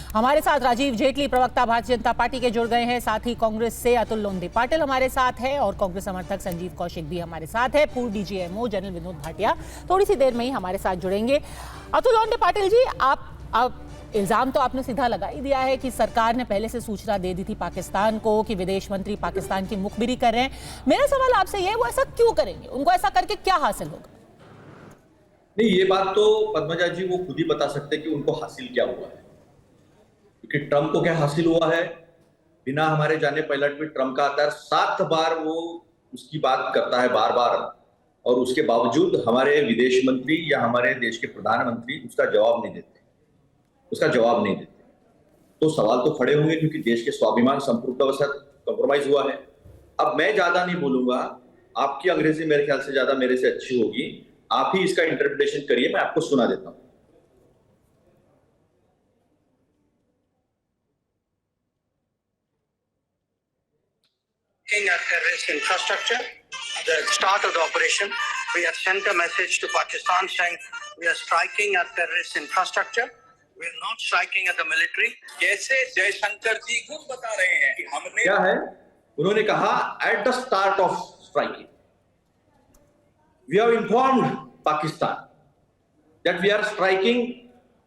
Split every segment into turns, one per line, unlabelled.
हमारे साथ राजीव जेटली, प्रवक्ता भारतीय जनता पार्टी के, जुड़ गए हैं। साथ ही कांग्रेस से अतुल लोंढे पाटिल हमारे साथ है और कांग्रेस समर्थक संजीव कौशिक भी हमारे साथ है। पूर्व डीजीएमओ जनरल विनोद भाटिया थोड़ी सी देर में ही हमारे साथ जुड़ेंगे। अतुल लोंढे पाटिल जी, आप इल्जाम तो आपने सीधा लगा ही दिया है कि सरकार ने पहले से सूचना दे दी थी पाकिस्तान को कि विदेश मंत्री पाकिस्तान की मुखबिरी कर रहे हैं। मेरा सवाल आपसे ये है, वो ऐसा क्यों करेंगे? उनको ऐसा करके क्या हासिल होगा?
नहीं, ये बात तो पद्मजा जी वो खुद ही बता सकते हैं कि उनको हासिल क्या हुआ है, क्योंकि ट्रंप को क्या हासिल हुआ है बिना हमारे जाने पहला ट्वीट ट्रंप का आता है, 7 बार वो उसकी बात करता है बार बार, और उसके बावजूद हमारे विदेश मंत्री या हमारे देश के प्रधानमंत्री उसका जवाब नहीं देते। तो सवाल तो खड़े होंगे, क्योंकि देश के स्वाभिमान संपूर्णतः कॉम्प्रोमाइज हुआ है। अब मैं ज्यादा नहीं बोलूंगा, आपकी अंग्रेजी मेरे ख्याल से ज्यादा मेरे से अच्छी होगी, आप ही इसका इंटरप्रिटेशन करिए, मैं आपको सुना देता हूं।
At terrorist infrastructure, the start of the operation, we have sent a message to Pakistan saying we are striking at terrorist infrastructure. We are not striking at the military.
जैसे जयशंकर जी खुद बता रहे हैं कि हमने
क्या है, उन्होंने कहा at the start of striking we have informed Pakistan that we are striking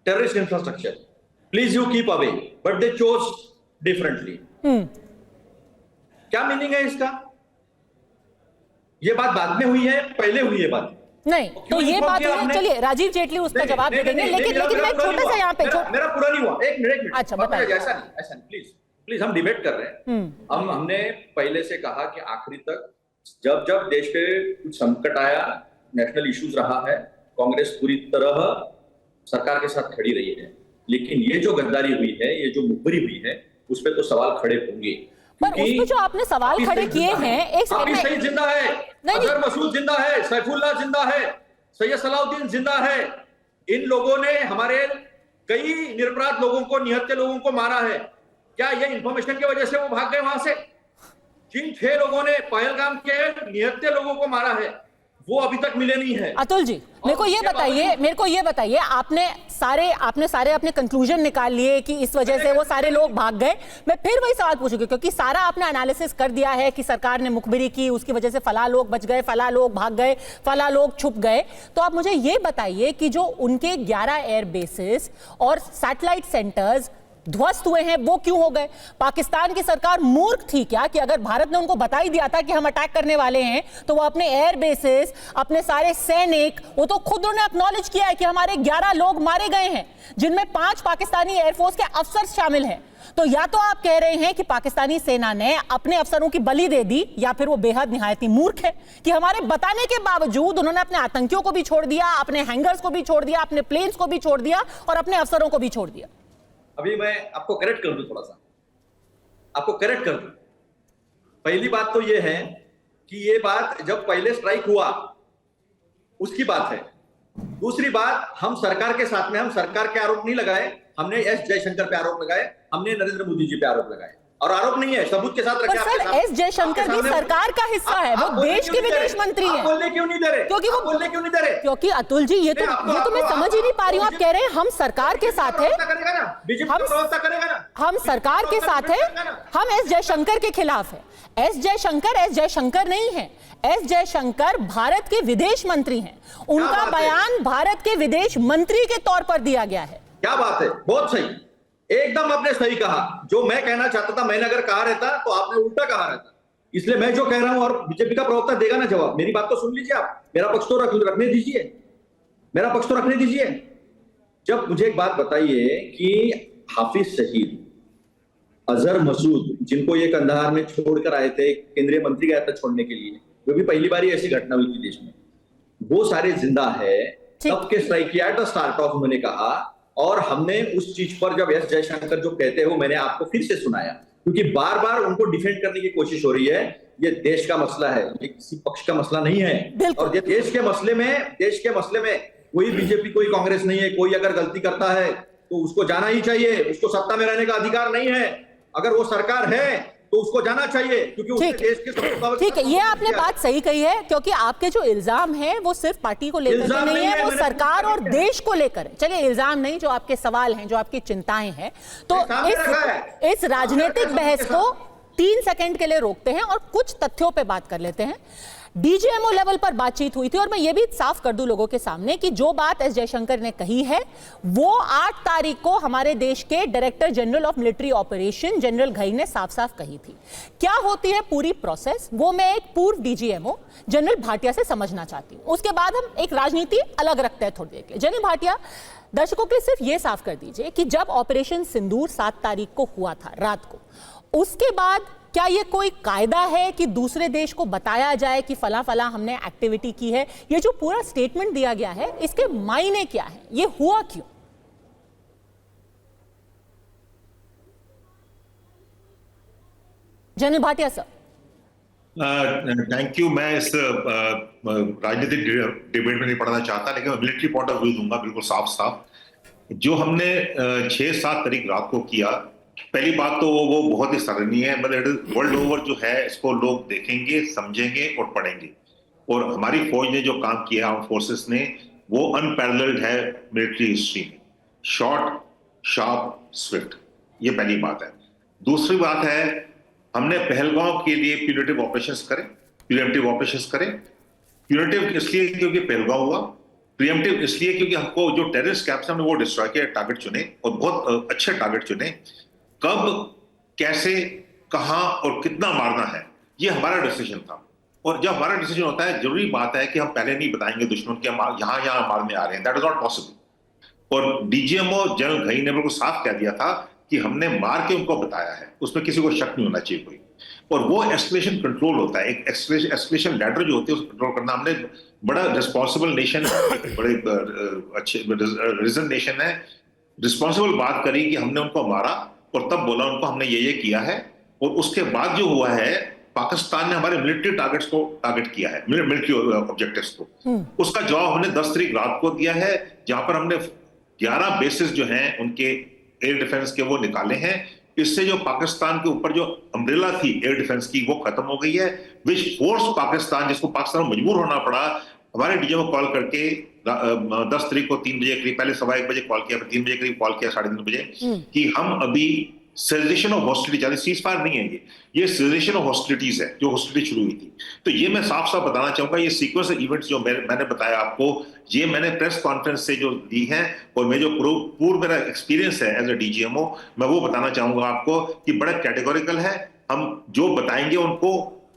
terrorist infrastructure, please you keep away, but they chose differently. क्या मीनिंग है इसका? ये बात बाद में हुई है, पहले हुई है बात
नहीं, तो ये बात है। चलिए राजीव जेटली उसका जवाब दे देंगे, लेकिन मैं छोटा सा यहाँ पे
मेरा पूरा नहीं हुआ, एक मिनट।
अच्छा बताइए।
ऐसा नहीं, प्लीज हम डिबेट कर रहे हैं। हमने पहले से कहा कि आखिरी तक जब जब देश पे कुछ संकट आया, नेशनल इश्यूज रहा है, कांग्रेस पूरी तरह सरकार के साथ खड़ी रही है, लेकिन ये जो गद्दारी हुई है, ये जो मुखबिरी हुई है, उस पर तो सवाल खड़े होंगे।
पर उस पे जो आपने सवाल खड़े किए हैं, एक
सेकंड में जिंदा है, अजहर मसूद जिंदा है, सैफुल्लाह जिंदा है, सैयद सलाउद्दीन जिंदा है। इन लोगों ने हमारे कई निरपराध लोगों को, निहत्थे लोगों को मारा है। क्या ये इंफॉर्मेशन की वजह से वो भाग गए वहां से? जिन 6 लोगों ने पहलगाम के निहत्थे लोगों को मारा है, वो अभी तक मिले नहीं है।
अतुल जी, मेरे को ये बताइए, आपने सारे अपने कंक्लूजन निकाल लिए कि इस वजह से वो सारे लोग भाग गए। मैं फिर वही सवाल पूछूंगी, क्योंकि सारा आपने एनालिसिस कर दिया है कि सरकार ने मुखबिरी की, उसकी वजह से फला लोग बच गए, फला लोग भाग गए, फला लोग छुप गए। तो आप मुझे ये बताइए कि जो उनके 11 एयर बेसिस और सैटेलाइट सेंटर्स ध्वस्त हुए हैं, वो क्यों हो गए? पाकिस्तान की सरकार मूर्ख थी क्या कि अगर भारत ने उनको बता ही दिया था कि हम अटैक करने वाले हैं, तो वो अपने एयर बेसिस, अपने सारे सैनिक, वो तो खुद उन्होंने एक्नॉलेज किया है कि हमारे 11 लोग मारे गए हैं, जिनमें 5 पाकिस्तानी एयरफोर्स के अफसर शामिल हैं। तो या तो आप कह रहे हैं कि पाकिस्तानी सेना ने अपने अफसरों की बलि दे दी, या फिर वो बेहद निहायती मूर्ख है कि हमारे बताने के बावजूद उन्होंने अपने आतंकियों को भी छोड़ दिया, अपने हैंगर्स को भी छोड़ दिया, अपने प्लेन्स को भी छोड़ दिया और अपने अफसरों को भी छोड़ दिया।
अभी मैं आपको करेक्ट कर दूं, थोड़ा सा आपको करेक्ट कर दूं। पहली बात तो ये है कि ये बात जब पहले स्ट्राइक हुआ उसकी बात है। दूसरी बात, हम सरकार के साथ में, हम सरकार के आरोप नहीं लगाए, हमने एस जयशंकर पे आरोप लगाए, हमने नरेंद्र मोदी जी पे आरोप लगाए, और आरोप नहीं है, सबूत के साथ रखे।
सर, एस जयशंकर भी सरकार का हिस्सा है, वो देश के विदेश मंत्री हैं।
बोलने क्यों नहीं दे रहे?
क्योंकि अतुल जी, ये तो मैं समझ ही नहीं पा रही हूँ। आप कह रहे हैं हम सरकार के साथ है, हम सरकार के साथ है, हम एस जयशंकर के खिलाफ है। एस जयशंकर नहीं है, एस जयशंकर भारत के विदेश मंत्री हैं। उनका बयान भारत के विदेश मंत्री के तौर पर दिया गया है।
क्या बात है, बहुत सही, एकदम आपने सही कहा। जो मैं कहना चाहता था, मैंने अगर कहा रहता तो आपने उल्टा कहा रहता, इसलिए मैं जो कह रहा हूं, और बीजेपी का प्रवक्ता देगा ना जवाब। मेरी बात तो सुन लीजिए आप, मेरा पक्ष तो रखने दीजिए। जब मुझे एक बात बताइए कि हाफिज सईद, अजहर मसूद, जिनको ये कंधार में छोड़कर आए थे, केंद्रीय मंत्री गया था छोड़ने के लिए, वो भी पहली बार ऐसी घटना हुई थी देश में, वो सारे जिंदा है। तब के स्ट्राइक किया एट द स्टार्ट ऑफ, उन्होंने कहा, और हमने उस चीज पर जब एस जयशंकर जो कहते हैं वो मैंने आपको फिर से सुनाया, क्योंकि बार बार उनको डिफेंड करने की कोशिश हो रही है। ये देश का मसला है, ये किसी पक्ष का मसला नहीं है। और ये देश के मसले में कोई बीजेपी, कोई कांग्रेस नहीं है। कोई अगर गलती करता है तो उसको जाना ही चाहिए, उसको सत्ता में रहने का अधिकार नहीं है। अगर वो सरकार है तो उसको जाना चाहिए, क्योंकि उसने देश के सबको
ठीक है, ये आपने बात सही कही है, क्योंकि आपके जो इल्जाम है वो सिर्फ पार्टी को लेकर के नहीं है, वो सरकार और देश को लेकर है। चलिए, इल्जाम नहीं, जो आपके सवाल हैं, जो आपकी चिंताएं हैं, तो इस राजनीतिक बहस को 3 सेकंड के लिए रोकते हैं और कुछ तथ्यों पे बात कर लेते हैं। डीजीएमओ लेवल पर बातचीत हुई थी, और मैं ये भी साफ कर दूं लोगों के सामने कि जो बात एस जयशंकर ने कही है वो 8 तारीख को हमारे देश के director general of military operation general Ghai ने साफ साफ कही थी। क्या होती है पूरी प्रोसेस, वो मैं एक पूर्व डीजीएमओ जनरल भाटिया से समझना चाहती हूं। उसके बाद हम एक राजनीति अलग रखते हैं थोड़ी देर के। जनरल भाटिया, दर्शकों के लिए सिर्फ ये साफ कर दीजिए कि जब ऑपरेशन सिंदूर 7 तारीख को हुआ था रात को, उसके बाद क्या ये कोई कायदा है कि दूसरे देश को बताया जाए कि फला फला हमने एक्टिविटी की है? ये जो पूरा स्टेटमेंट दिया गया है, इसके मायने क्या है? ये हुआ क्यों? General Bhatia sir.
Thank you. मैं इस राजनीतिक डिबेट में नहीं पढ़ना चाहता, लेकिन मैं मिलिट्री पॉइंट ऑफ व्यू दूंगा बिल्कुल साफ साफ। जो हमने 6-7 तारीख रात को किया, पहली बात तो वो बहुत ही सराहनीय है। मतलब वर्ल्ड ओवर जो है इसको लोग देखेंगे, समझेंगे और पढ़ेंगे। और हमारी फौज ने जो काम किया, आर्म फोर्सेस ने, वो अनपैरेलल्ड है मिलिट्री हिस्ट्री में। शॉर्ट, शार्प, स्विफ्ट, ये पहली बात है। दूसरी बात है, हमने पहलगांव के लिए प्यूनिटिव ऑपरेशंस करे, प्रिएम्प्टिव ऑपरेशंस करे। प्यूनिटिव इसलिए क्योंकि पहलगांव हुआ, प्रिएम्प्टिव इसलिए क्योंकि हमको जो टेररिस्ट कैंप्स हमने वो डिस्ट्रॉय किया, टारगेट चुने और बहुत अच्छे टारगेट चुने। कब, कैसे, कहां और कितना मारना है, ये हमारा डिसीजन था। और जब हमारा डिसीजन होता है, जरूरी बात है कि हम पहले नहीं बताएंगे दुश्मन के हम यहां मारने आ रहे हैं। That is not possible. और डीजीएमओ जनरल घई ने बिल्कुल साफ कह दिया था कि हमने मार के उनको बताया है, उसमें किसी को शक नहीं होना चाहिए कोई। और वो एस्केलेशन कंट्रोल होता है, एक एस्केलेशन लैडर जो होती है उसको कंट्रोल करना। हमने बड़ा रिस्पॉन्सिबल नेशन, बड़े अच्छे रीजन नेशन है, रिस्पॉन्सिबल बात करी कि हमने उनको मारा और तब बोला उनको हमने ये किया है। और उसके बाद जो हुआ है, पाकिस्तान ने हमारे मिलिट्री टारगेट्स को टारगेट किया है, मिलिट्री ऑब्जेक्टिव्स को। उसका जवाब हमने 10 तारीख रात को दिया है, जहां पर हमने 11 बेसिस जो हैं उनके एयर डिफेंस के वो निकाले हैं। इससे जो पाकिस्तान के ऊपर जो अम्ब्रेला थी एयर डिफेंस की, वो खत्म हो गई है। विच फोर्स पाकिस्तान, जिसको पाकिस्तान मजबूर होना पड़ा, हमारे डीजीएमओ कॉल करके 10 तारीख को 3 बजे करीब, पहले 1:15 बजे कॉल किया, फिर 3 बजे करीब कॉल किया, 3:30 बजे, कि हम अभी cessation of hostility, cease fire नहीं है, ये सेसेशन ऑफ हॉस्टिलिटीज है, जो हॉस्टिलिटी शुरू हुई थी। तो ये मैं साफ साफ बताना चाहूंगा, ये सीक्वेंस इवेंट्स जो मैंने बताया आपको, ये मैंने प्रेस कॉन्फ्रेंस से जो दी है, और मैं जो पूर्व मेरा एक्सपीरियंस है एज ए डीजीएमओ, मैं वो बताना चाहूंगा आपको कि बड़ा कैटेगोरिकल है। हम जो बताएंगे उनको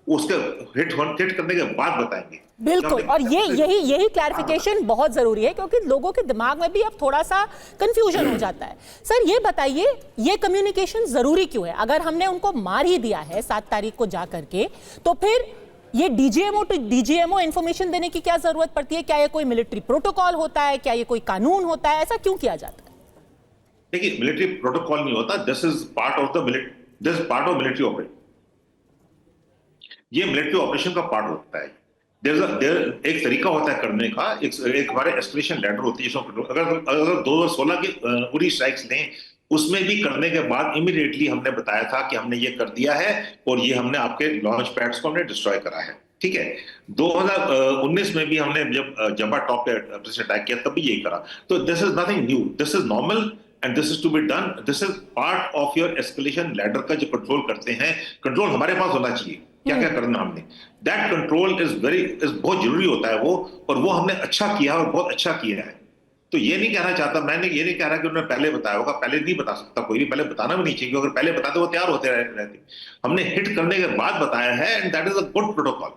उसके हिट करने के बाद बताएंगे।
बिल्कुल, और यही क्लैरिफिकेशन बहुत जरूरी है, क्योंकि लोगों के दिमाग में भी अब थोड़ा सा कंफ्यूजन हो जाता है। सर ये बताइए, ये कम्युनिकेशन जरूरी क्यों है? अगर हमने उनको मार ही दिया है 7 तारीख को जा करके, तो फिर ये डीजीएमओ टू डीजीएमओ इंफॉर्मेशन देने की क्या जरूरत पड़ती है? क्या ये कोई मिलिट्री प्रोटोकॉल होता है? क्या ये कोई कानून होता है? ऐसा क्यों किया जाता है?
देखिए, मिलिट्री प्रोटोकॉल नहीं होता, this is part of military operation. ये मिलिट्री ऑपरेशन का पार्ट होता है। एक तरीका होता है करने का, एक हमारे एस्केलेशन लेटर होती है। अगर 2016 की पूरी स्ट्राइक्स लें, उसमें भी करने के बाद इमीडिएटली हमने बताया था कि हमने ये कर दिया है और ये हमने आपके लॉन्च पैड्स को हमने डिस्ट्रॉय करा है। ठीक है, 2019 में भी हमने जब जब्बा टॉप पे अटैक किया, तब भी यही करा। तो this is nothing new, this is normal and this is to be done. This is part of your escalation ladder का जो कंट्रोल करते हैं। कंट्रोल हमारे पास होना चाहिए, क्या क्या करना हमने, दैट कंट्रोल इज बहुत जरूरी होता है वो, और वो हमने अच्छा किया और बहुत अच्छा किया है। तो ये नहीं कहना चाहता, मैंने ये नहीं कह रहा कि उन्होंने पहले बताया होगा, पहले नहीं बता सकता कोई नहीं, पहले बताना भी नहीं चाहिए, अगर पहले बताते वो तैयार होते रहते। हमने हिट करने के बाद बताया है, and that is a good protocol.